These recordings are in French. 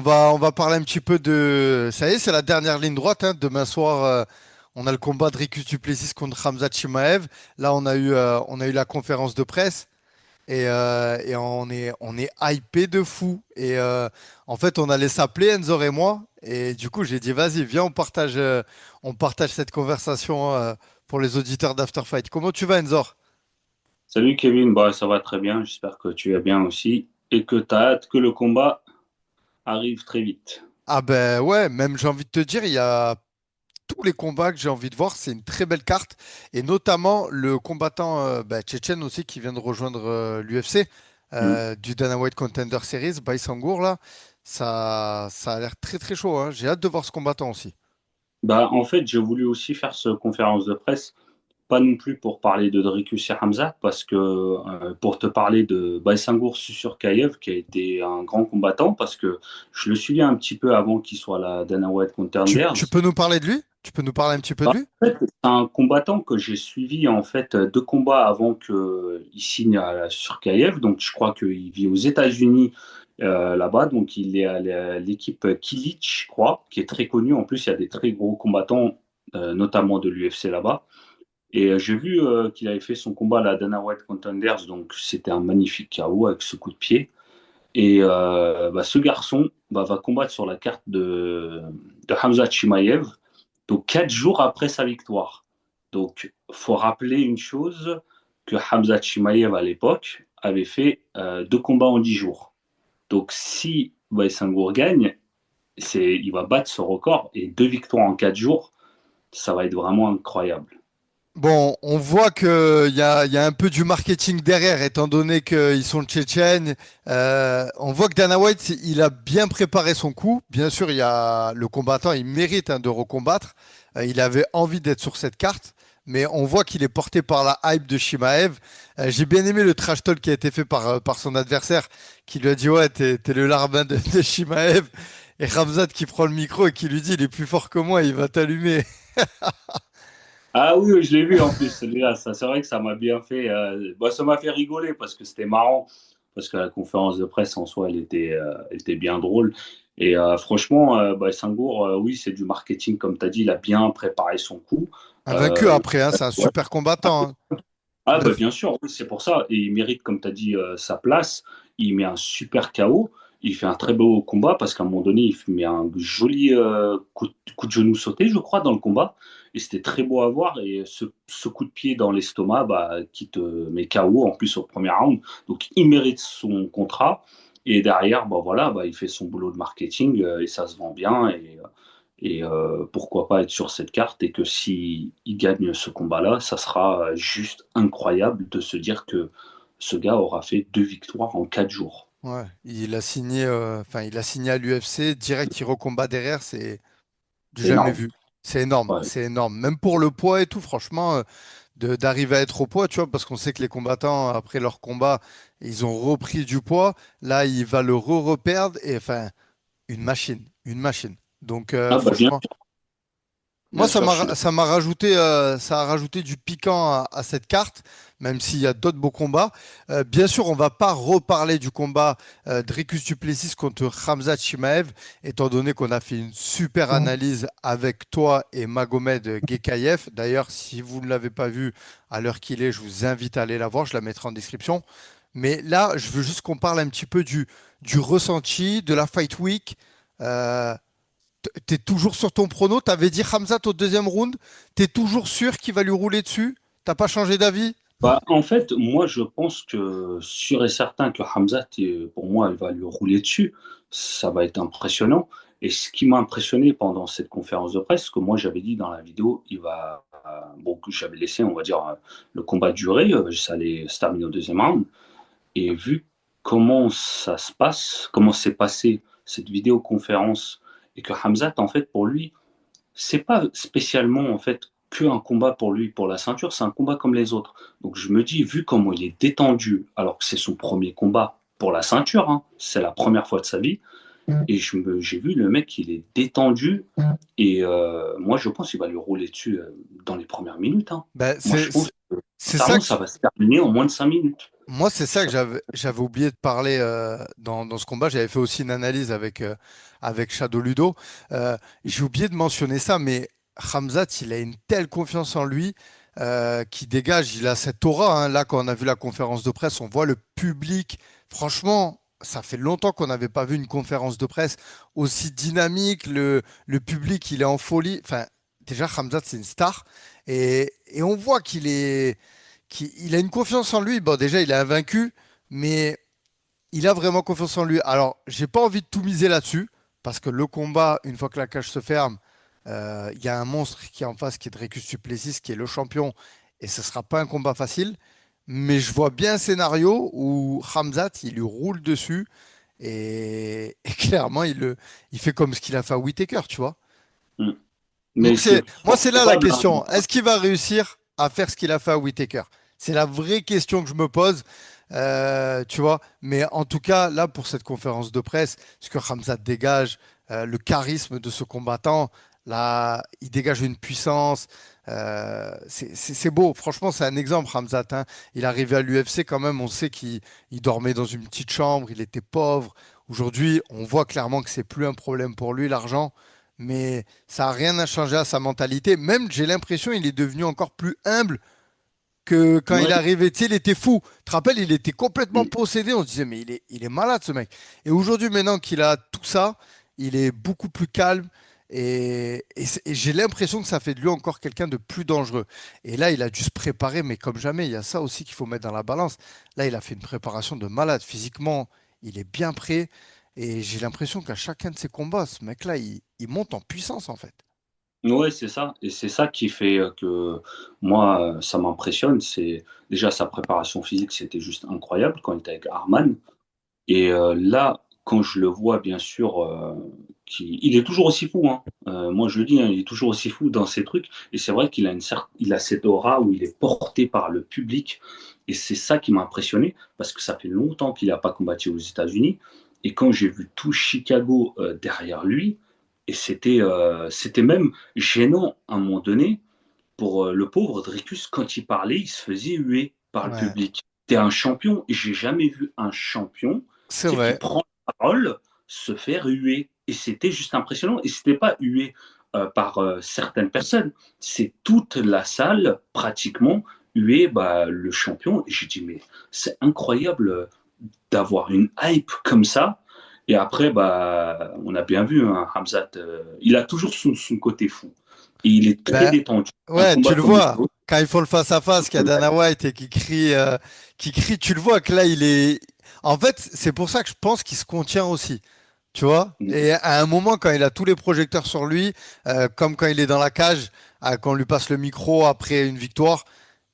on va parler un petit peu de. Ça y est, c'est la dernière ligne droite, hein. Demain soir, on a le combat de Dricus du Plessis contre Khamzat Chimaev. Là, on a eu la conférence de presse et on est hypé de fou. En fait, on allait s'appeler Enzor et moi. Et du coup, j'ai dit, vas-y, viens, on partage cette conversation pour les auditeurs d'After Fight. Comment tu vas, Enzor? Salut Kevin, bah, ça va très bien, j'espère que tu vas bien aussi et que tu as hâte que le combat arrive très vite. Ah ben ouais, même j'ai envie de te dire, il y a tous les combats que j'ai envie de voir. C'est une très belle carte. Et notamment le combattant tchétchène aussi qui vient de rejoindre l'UFC Mm. du Dana White Contender Series, Baïsangour là. Ça a l'air très très chaud, hein. J'ai hâte de voir ce combattant aussi. Bah, en fait, j'ai voulu aussi faire cette conférence de presse, pas non plus pour parler de Dricus et Hamzat, parce que pour te parler de Baïsangour Susurkayev, qui a été un grand combattant, parce que je le suivais un petit peu avant qu'il soit la Dana White Tu Contenders. peux nous parler de lui? Tu peux nous parler un petit peu de lui? En fait, c'est un combattant que j'ai suivi en fait deux combats avant qu'il signe à Surkayev. Donc je crois qu'il vit aux États-Unis là-bas. Donc il est à l'équipe Kilic, je crois, qui est très connue. En plus, il y a des très gros combattants, notamment de l'UFC là-bas. Et j'ai vu qu'il avait fait son combat à la Dana White Contenders. Donc c'était un magnifique KO avec ce coup de pied. Et ce garçon va combattre sur la carte de Hamza Chimaev, donc 4 jours après sa victoire. Donc, faut rappeler une chose que Hamza Chimaev à l'époque avait fait 2 combats en 10 jours. Donc, si Baïsangour gagne, il va battre ce record et 2 victoires en 4 jours, ça va être vraiment incroyable. Bon, on voit qu'il y a un peu du marketing derrière, étant donné qu'ils sont tchétchènes. On voit que Dana White, il a bien préparé son coup. Bien sûr, il y a le combattant, il mérite hein, de recombattre. Il avait envie d'être sur cette carte, mais on voit qu'il est porté par la hype de Shimaev. J'ai bien aimé le trash talk qui a été fait par son adversaire, qui lui a dit ouais, t'es le larbin de Shimaev. Et Ramzat qui prend le micro et qui lui dit il est plus fort que moi, il va t'allumer. Ah oui, oui, je l'ai vu en plus, celui-là. Ça, c'est vrai que ça m'a bien fait. Ça m'a fait rigoler parce que c'était marrant. Parce que la conférence de presse en soi, elle était bien drôle. Et franchement, Senghor, oui, c'est du marketing, comme tu as dit. Il a bien préparé son coup. Invaincu Euh, après, hein, c'est un ouais. super combattant, hein. Ah, bah, Neuf- bien sûr, oui, c'est pour ça. Et il mérite, comme tu as dit, sa place. Il met un super KO. Il fait un très beau combat parce qu'à un moment donné, il met un joli coup de genou sauté, je crois, dans le combat. Et c'était très beau à voir. Et ce coup de pied dans l'estomac qui te met KO en plus au premier round. Donc, il mérite son contrat. Et derrière, il fait son boulot de marketing et ça se vend bien. Et pourquoi pas être sur cette carte et que si il gagne ce combat-là, ça sera juste incroyable de se dire que ce gars aura fait 2 victoires en 4 jours. Ouais, il a signé à l'UFC, direct il recombat derrière, c'est du C'est jamais énorme. vu. C'est énorme, Ouais. c'est énorme. Même pour le poids et tout, franchement, d'arriver à être au poids, tu vois, parce qu'on sait que les combattants, après leur combat, ils ont repris du poids. Là, il va le reperdre et enfin, une machine, une machine. Donc, Ah bah franchement. Moi, bien sûr, je suis d'accord. ça a rajouté du piquant à cette carte, même s'il y a d'autres beaux combats. Bien sûr, on va pas reparler du combat Dricus du Plessis contre Khamzat Chimaev, étant donné qu'on a fait une super analyse avec toi et Magomed Gekayev. D'ailleurs, si vous ne l'avez pas vu à l'heure qu'il est, je vous invite à aller la voir, je la mettrai en description. Mais là, je veux juste qu'on parle un petit peu du ressenti, de la Fight Week. Euh, T'es toujours sur ton prono? T'avais dit Hamzat au deuxième round. T'es toujours sûr qu'il va lui rouler dessus? T'as pas changé d'avis? En fait, moi, je pense que sûr et certain que Hamza, pour moi, il va lui rouler dessus. Ça va être impressionnant. Et ce qui m'a impressionné pendant cette conférence de presse, que moi, j'avais dit dans la vidéo, que j'avais laissé, on va dire, le combat durer, ça allait se terminer au deuxième round. Et vu comment ça se passe, comment s'est passée cette vidéoconférence, et que Hamzat, en fait, pour lui, c'est pas spécialement en fait que un combat pour lui pour la ceinture, c'est un combat comme les autres. Donc je me dis, vu comment il est détendu, alors que c'est son premier combat pour la ceinture, hein, c'est la première fois de sa vie, et j'ai vu le mec, il est détendu, et moi je pense qu'il va lui rouler dessus dans les premières minutes, hein. Ben, Moi c'est je pense c'est- que c'est ça sincèrement, qui, ça va se terminer en moins de 5 minutes. Moi, c'est ça que j'avais oublié de parler dans ce combat. J'avais fait aussi une analyse avec Shadow Ludo. J'ai oublié de mentionner ça, mais Khamzat, il a une telle confiance en lui qui dégage. Il a cette aura, hein. Là, quand on a vu la conférence de presse, on voit le public. Franchement, ça fait longtemps qu'on n'avait pas vu une conférence de presse aussi dynamique. Le public, il est en folie. Enfin, déjà, Khamzat, c'est une star. Et on voit il a une confiance en lui. Bon, déjà, il est invaincu, mais il a vraiment confiance en lui. Alors, j'ai pas envie de tout miser là-dessus, parce que le combat, une fois que la cage se ferme, il y a un monstre qui est en face, qui est Dricus du Plessis, qui est le champion, et ce sera pas un combat facile. Mais je vois bien un scénario où Khamzat, il lui roule dessus, et clairement, il fait comme ce qu'il a fait à Whittaker, tu vois. Mm. Mais c'est Moi, fort c'est là la probable, hein. question. Est-ce qu'il va réussir à faire ce qu'il a fait à Whittaker? C'est la vraie question que je me pose, tu vois. Mais en tout cas, là, pour cette conférence de presse, ce que Khamzat dégage, le charisme de ce combattant, là, il dégage une puissance. C'est beau. Franchement, c'est un exemple, Khamzat, hein. Il est arrivé à l'UFC quand même. On sait qu'il dormait dans une petite chambre. Il était pauvre. Aujourd'hui, on voit clairement que c'est plus un problème pour lui, l'argent. Mais ça n'a rien à changer à sa mentalité. Même, j'ai l'impression, il est devenu encore plus humble que quand il est Ouais. arrivé. Tu sais, il était fou. Tu te rappelles, il était complètement Mm. possédé. On se disait, mais il est malade, ce mec. Et aujourd'hui, maintenant qu'il a tout ça, il est beaucoup plus calme. Et j'ai l'impression que ça fait de lui encore quelqu'un de plus dangereux. Et là, il a dû se préparer, mais comme jamais. Il y a ça aussi qu'il faut mettre dans la balance. Là, il a fait une préparation de malade. Physiquement, il est bien prêt. Et j'ai l'impression qu'à chacun de ses combats, ce mec-là, il monte en puissance, en fait. Ouais, c'est ça et c'est ça qui fait, que moi, ça m'impressionne. C'est déjà sa préparation physique, c'était juste incroyable quand il était avec Arman et là, quand je le vois bien sûr, qui il est toujours aussi fou, hein. Moi je le dis, hein, il est toujours aussi fou dans ses trucs et c'est vrai qu'il a il a cette aura où il est porté par le public et c'est ça qui m'a impressionné parce que ça fait longtemps qu'il a pas combattu aux États-Unis et quand j'ai vu tout Chicago, derrière lui et c'était même gênant à un moment donné pour, le pauvre Dricus quand il parlait, il se faisait huer par le Ouais, public. Tu es un champion et j'ai jamais vu un champion, c'est tu sais, qui vrai. prend la parole, se faire huer et c'était juste impressionnant et c'était pas hué, par, certaines personnes, c'est toute la salle pratiquement huait, bah, le champion et j'ai dit: «Mais c'est incroyable, d'avoir une hype comme ça» et après, bah, on a bien vu, hein, Hamzat, il a toujours son côté fou et il est très Ben, détendu. Un ouais, tu combat le comme les vois. autres, Quand ils font le face-à-face, qu'il y a Dana White et qui crie, tu le vois que là, il est. En fait, c'est pour ça que je pense qu'il se contient aussi. Tu vois? Et à un moment, quand il a tous les projecteurs sur lui, comme quand il est dans la cage, quand on lui passe le micro après une victoire,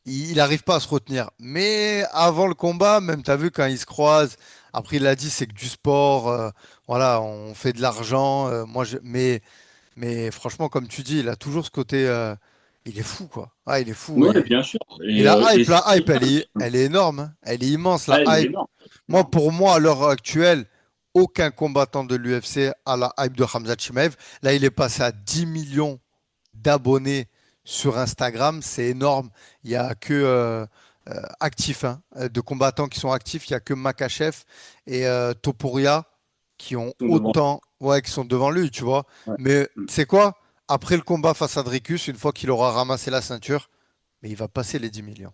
il n'arrive pas à se retenir. Mais avant le combat, même tu as vu quand ils se croisent, après il a dit c'est que du sport, voilà, on fait de l'argent. Mais franchement, comme tu dis, il a toujours ce côté, il est fou quoi. Ah, il est fou ouais, bien sûr. et Et c'est la hype, quelqu'un. elle est énorme, hein. Elle est immense la Ah, elle est hype. énorme. Moi, Énorme. pour moi, à l'heure actuelle, aucun combattant de l'UFC a la hype de Khamzat Chimaev. Là, il est passé à 10 millions d'abonnés sur Instagram. C'est énorme. Il n'y a que actifs, hein, de combattants qui sont actifs. Il n'y a que Makachev et Topuria qui ont Ils sont devant. autant, ouais, qui sont devant lui, tu vois. Ouais. Mais Mm. tu sais quoi? Après le combat face à Dricus, une fois qu'il aura ramassé la ceinture, mais il va passer les 10 millions.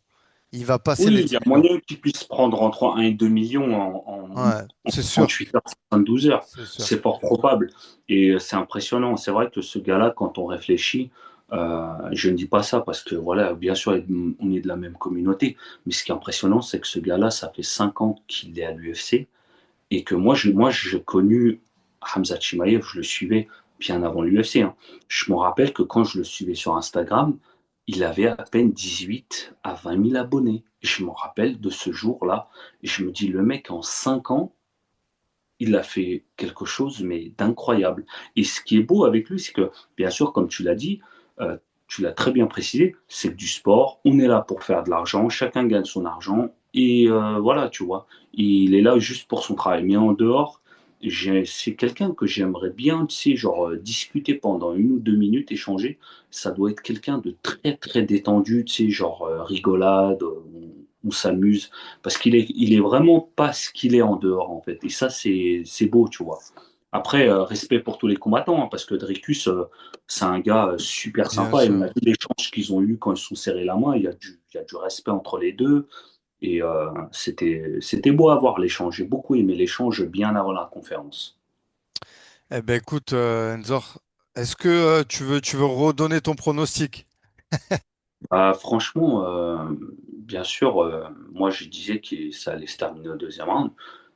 Il va passer les Oui, il 10 y a millions. moyen qu'ils puissent prendre entre 1 et 2 millions Ouais, en c'est sûr. 38 heures, 72 heures. C'est sûr. C'est fort probable. Et c'est impressionnant. C'est vrai que ce gars-là, quand on réfléchit, je ne dis pas ça parce que, voilà, bien sûr, on est de la même communauté. Mais ce qui est impressionnant, c'est que ce gars-là, ça fait 5 ans qu'il est à l'UFC et que moi, j'ai connu Hamza Chimaev, je le suivais bien avant l'UFC, hein. Je me rappelle que quand je le suivais sur Instagram, il avait à peine 18 à 20 000 abonnés. Je me rappelle de ce jour-là et je me dis, le mec, en 5 ans, il a fait quelque chose mais d'incroyable. Et ce qui est beau avec lui, c'est que, bien sûr, comme tu l'as dit, tu l'as très bien précisé, c'est du sport, on est là pour faire de l'argent, chacun gagne son argent, et voilà, tu vois, il est là juste pour son travail. Mais en dehors, c'est quelqu'un que j'aimerais bien, tu sais, genre discuter pendant 1 ou 2 minutes, échanger. Ça doit être quelqu'un de très très détendu, tu sais, genre rigolade. on s'amuse, parce il est vraiment pas ce qu'il est en dehors, en fait. Et ça, c'est beau, tu vois. Après, respect pour tous les combattants, hein, parce que Dricus, c'est un gars super Bien sympa, et on a sûr. vu l'échange qu'ils ont eu quand ils se sont serrés la main, il y a du respect entre les deux, et c'était beau à voir l'échange. J'ai beaucoup aimé l'échange bien avant la conférence. Eh ben écoute, Nzor, est-ce que tu veux redonner ton pronostic? Franchement, bien sûr, moi je disais que ça allait se terminer au deuxième round,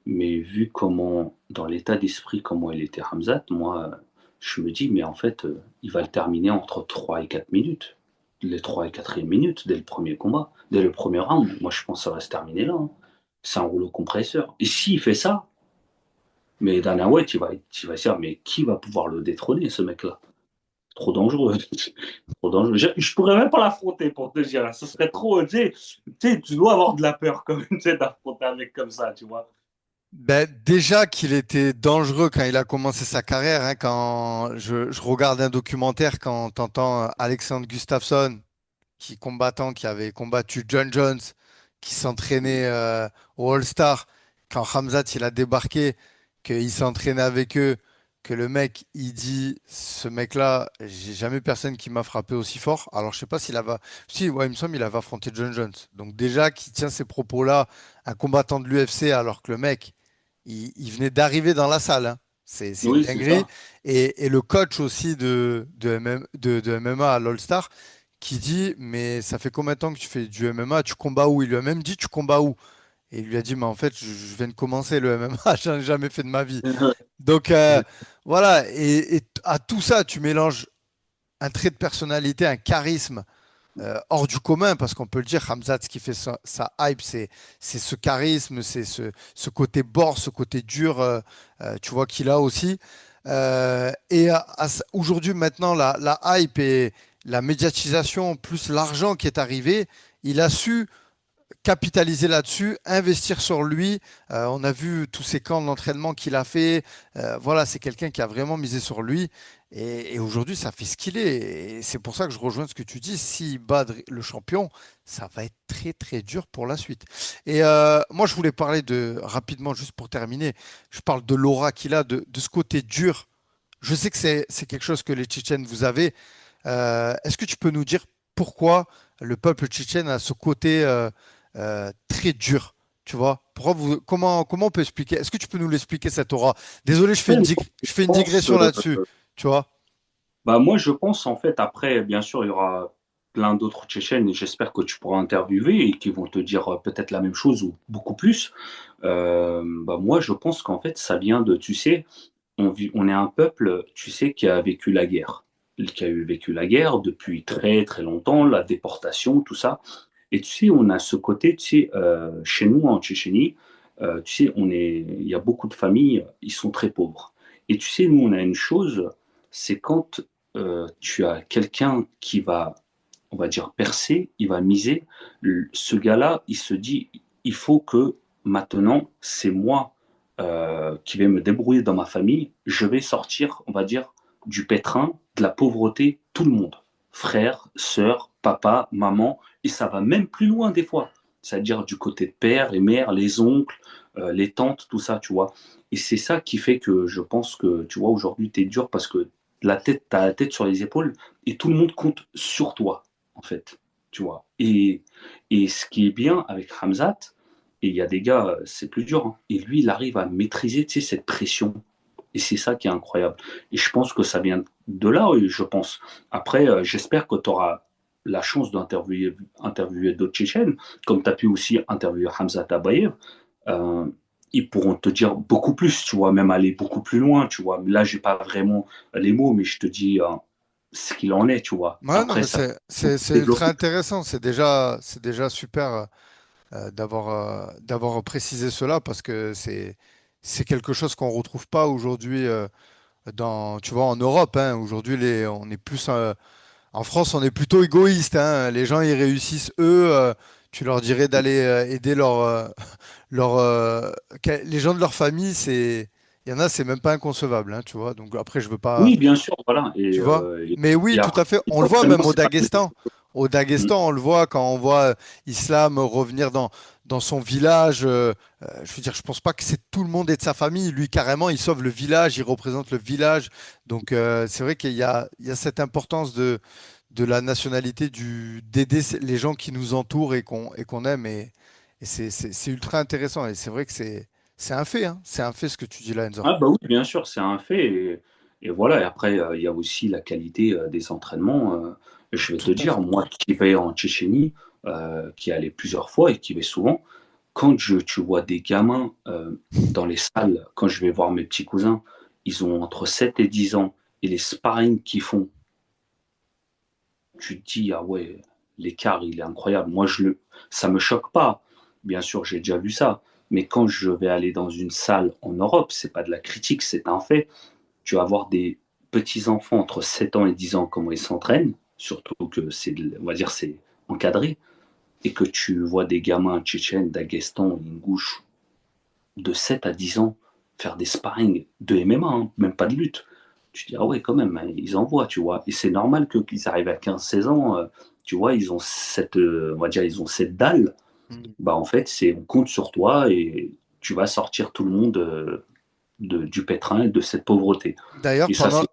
mais vu comment, dans l'état d'esprit, comment il était Hamzat, moi je me dis, mais en fait, il va le terminer entre 3 et 4 minutes. Les 3 et 4 minutes dès le premier combat, dès le premier round. Moi je pense que ça va se terminer là, hein. C'est un rouleau compresseur. Et s'il fait ça, mais Dana White, il va se dire, mais qui va pouvoir le détrôner, ce mec-là? Trop dangereux. Trop dangereux. Je pourrais même pas l'affronter pour te dire. Ce serait trop. Tu dois avoir de la peur quand même d'affronter un mec comme ça, tu vois. Ben, déjà qu'il était dangereux quand il a commencé sa carrière, hein, quand je regarde un documentaire, quand t'entends Alexander Gustafsson, qui avait combattu John Jones, qui s'entraînait au All-Star, quand Khamzat il a débarqué, qu'il s'entraînait avec eux, que le mec il dit ce mec-là, j'ai jamais personne qui m'a frappé aussi fort. Alors je sais pas s'il avait, si ouais, il me semble il avait affronté John Jones. Donc déjà qui tient ces propos-là, un combattant de l'UFC, alors que le mec il venait d'arriver dans la salle, hein. C'est une Oui, c'est dinguerie. ça. Et le coach aussi de MMA à l'All-Star qui dit, mais ça fait combien de temps que tu fais du MMA? Tu combats où? Il lui a même dit, tu combats où? Et il lui a dit, mais en fait, je viens de commencer le MMA, j'en ai jamais fait de ma vie. Donc voilà, et à tout ça, tu mélanges un trait de personnalité, un charisme hors du commun, parce qu'on peut le dire, Hamzat, ce qui fait sa hype, c'est ce charisme, c'est ce côté bord, ce côté dur, tu vois, qu'il a aussi. Aujourd'hui, maintenant, la hype et la médiatisation, plus l'argent qui est arrivé, il a su capitaliser là-dessus, investir sur lui. On a vu tous ces camps d'entraînement qu'il a fait. Voilà, c'est quelqu'un qui a vraiment misé sur lui. Et aujourd'hui, ça fait ce qu'il est. Et c'est pour ça que je rejoins ce que tu dis. S'il bat le champion, ça va être très très dur pour la suite. Et moi, je voulais parler rapidement, juste pour terminer, je parle de l'aura qu'il a, de ce côté dur. Je sais que c'est quelque chose que les Tchétchènes vous avez. Est-ce que tu peux nous dire pourquoi le peuple tchétchène a ce côté très dur? Tu vois? Comment on peut expliquer? Est-ce que tu peux nous l'expliquer cette aura? Désolé, Ouais, moi, je je fais une pense, digression là-dessus. Tu vois? moi, je pense, en fait, après, bien sûr, il y aura plein d'autres Tchétchènes et j'espère que tu pourras interviewer et qui vont te dire peut-être la même chose ou beaucoup plus. Moi, je pense qu'en fait, ça vient de, tu sais, on est un peuple, tu sais, qui a vécu la guerre, qui a eu vécu la guerre depuis très très longtemps, la déportation, tout ça. Et tu sais, on a ce côté, tu sais, chez nous en Tchétchénie, tu sais, il y a beaucoup de familles, ils sont très pauvres. Et tu sais, nous, on a une chose, c'est quand tu as quelqu'un qui va, on va dire, percer, il va miser, ce gars-là, il se dit, il faut que maintenant, c'est moi qui vais me débrouiller dans ma famille, je vais sortir, on va dire, du pétrin, de la pauvreté, tout le monde. Frère, sœur, papa, maman, et ça va même plus loin des fois. C'est-à-dire du côté de père et mère, les oncles, les tantes, tout ça, tu vois. Et c'est ça qui fait que je pense que, tu vois, aujourd'hui, tu es dur parce que tu as la tête sur les épaules et tout le monde compte sur toi, en fait, tu vois. Et ce qui est bien avec Hamzat, et il y a des gars, c'est plus dur, hein. Et lui, il arrive à maîtriser, tu sais, cette pression. Et c'est ça qui est incroyable. Et je pense que ça vient de là, oui, je pense. Après, j'espère que tu auras la chance interviewer d'autres Tchétchènes, comme tu as pu aussi interviewer Hamza Tabayev. Euh, Ils pourront te dire beaucoup plus, tu vois, même aller beaucoup plus loin, tu vois. Là, j'ai pas vraiment les mots, mais je te dis ce qu'il en est, tu vois. Ouais, non, Après, mais ça c'est ultra développer. intéressant. C'est déjà super d'avoir précisé cela parce que c'est quelque chose qu'on retrouve pas aujourd'hui tu vois, en Europe, hein. Aujourd'hui, on est plus en France, on est plutôt égoïste, hein. Les gens, ils réussissent eux. Tu leur dirais d'aller aider leur, les gens de leur famille. Il y en a, c'est même pas inconcevable, hein, tu vois. Donc après, je veux pas, Oui, bien sûr, voilà. tu vois. Mais oui, Et tout après, à fait. il On y le a voit vraiment, même au c'est pas. Daghestan. Au Mm. Daghestan, on le voit quand on voit Islam revenir dans son village. Je veux dire, je pense pas que c'est tout le monde et de sa famille. Lui, carrément, il sauve le village, il représente le village. Donc, c'est vrai qu'il y a cette importance de la nationalité, d'aider les gens qui nous entourent et qu'on aime. Et c'est ultra intéressant. Et c'est vrai que c'est un fait, hein. C'est un fait ce que tu dis là, Enzo. Ah bah oui, bien sûr, c'est un fait. Et voilà, et après, il y a aussi la qualité des entraînements. Je vais te Tout à dire, fait. moi qui vais en Tchétchénie, qui est allé plusieurs fois et qui vais souvent, quand tu vois des gamins dans les salles, quand je vais voir mes petits cousins, ils ont entre 7 et 10 ans, et les sparring qu'ils font, tu te dis, ah ouais, l'écart, il est incroyable. Ça me choque pas. Bien sûr, j'ai déjà vu ça. Mais quand je vais aller dans une salle en Europe, c'est pas de la critique, c'est un fait. Tu vas voir des petits enfants entre 7 ans et 10 ans, comment ils s'entraînent, surtout que on va dire, c'est encadré, et que tu vois des gamins tchétchènes, d'Aguestan, Ingouche, de 7 à 10 ans, faire des sparring de MMA, hein, même pas de lutte. Tu dis, ah ouais, quand même, hein, ils envoient, tu vois. Et c'est normal qu'ils arrivent à 15 16 ans, tu vois, ils ont on va dire, ils ont cette dalle. Mm. Bah, en fait, on compte sur toi et tu vas sortir tout le monde du pétrin et de cette pauvreté. D'ailleurs, Et ça, c'est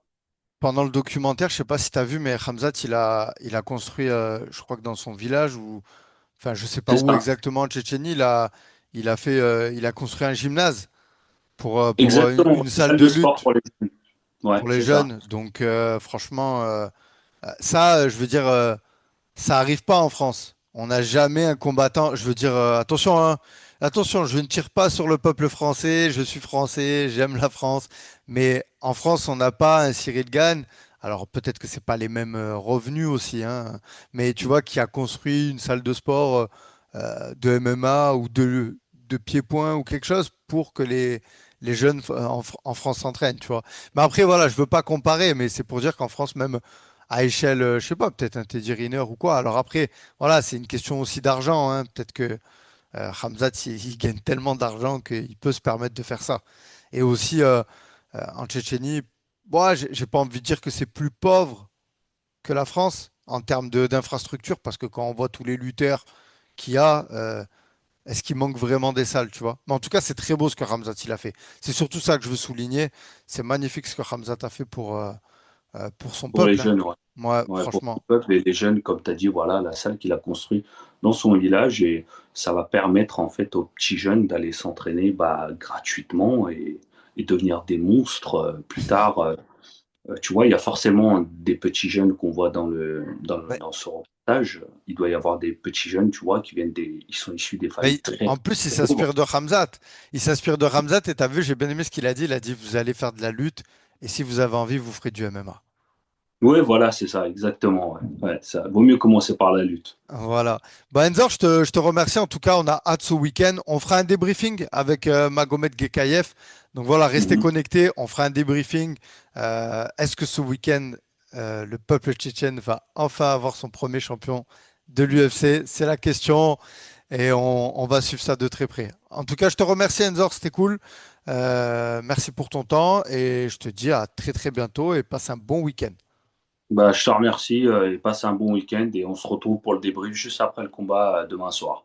pendant le documentaire, je sais pas si tu as vu, mais Hamzat, il a construit, je crois que dans son village, ou, enfin, je sais pas c'est où ça. exactement en Tchétchénie, il a construit un gymnase pour Exactement. une Une salle salle de de sport lutte pour les jeunes. Ouais, pour les c'est ça. jeunes. Donc, franchement, ça, je veux dire, ça arrive pas en France. On n'a jamais un combattant. Je veux dire, attention, hein, attention, je ne tire pas sur le peuple français. Je suis français, j'aime la France. Mais en France, on n'a pas un Cyril Gane. Alors peut-être que c'est pas les mêmes revenus aussi, hein. Mais tu vois, qui a construit une salle de sport de MMA ou de pied-point ou quelque chose pour que les jeunes en France s'entraînent, tu vois. Mais après, voilà, je veux pas comparer, mais c'est pour dire qu'en France, même à échelle, je sais pas, peut-être un Teddy Riner ou quoi. Alors après, voilà, c'est une question aussi d'argent, hein. Peut-être que Khamzat, il gagne tellement d'argent qu'il peut se permettre de faire ça. Et aussi, en Tchétchénie, moi, j'ai pas envie de dire que c'est plus pauvre que la France en termes d'infrastructure, parce que quand on voit tous les lutteurs qu'il y a, est-ce qu'il manque vraiment des salles, tu vois? Mais en tout cas, c'est très beau ce que Khamzat il a fait. C'est surtout ça que je veux souligner. C'est magnifique ce que Khamzat a fait pour son Pour les peuple, hein. jeunes, ouais. Moi, Ouais, pour le franchement. peuple et les jeunes, comme tu as dit, voilà, la salle qu'il a construite dans son village et ça va permettre en fait aux petits jeunes d'aller s'entraîner bah, gratuitement et devenir des monstres plus tard. Tu vois, il y a forcément des petits jeunes qu'on voit dans ce reportage. Il doit y avoir des petits jeunes, tu vois, ils sont issus des Mais familles très en plus, il pauvres. s'inspire de Hamzat. Il s'inspire de Hamzat et t'as vu, j'ai bien aimé ce qu'il a dit. Il a dit, vous allez faire de la lutte et si vous avez envie, vous ferez du MMA. Oui, voilà, c'est ça, exactement. Ouais. Ouais, ça vaut mieux commencer par la lutte. Voilà. Bah, Enzor, je te remercie. En tout cas, on a hâte ce week-end. On fera un débriefing avec Magomed Gekayev. Donc voilà, restez Mhm. connectés. On fera un débriefing. Est-ce que ce week-end, le peuple tchétchène va enfin avoir son premier champion de l'UFC? C'est la question. Et on va suivre ça de très près. En tout cas, je te remercie, Enzor. C'était cool. Merci pour ton temps. Et je te dis à très très bientôt et passe un bon week-end. Bah, je te remercie et passe un bon week-end et on se retrouve pour le débrief juste après le combat demain soir.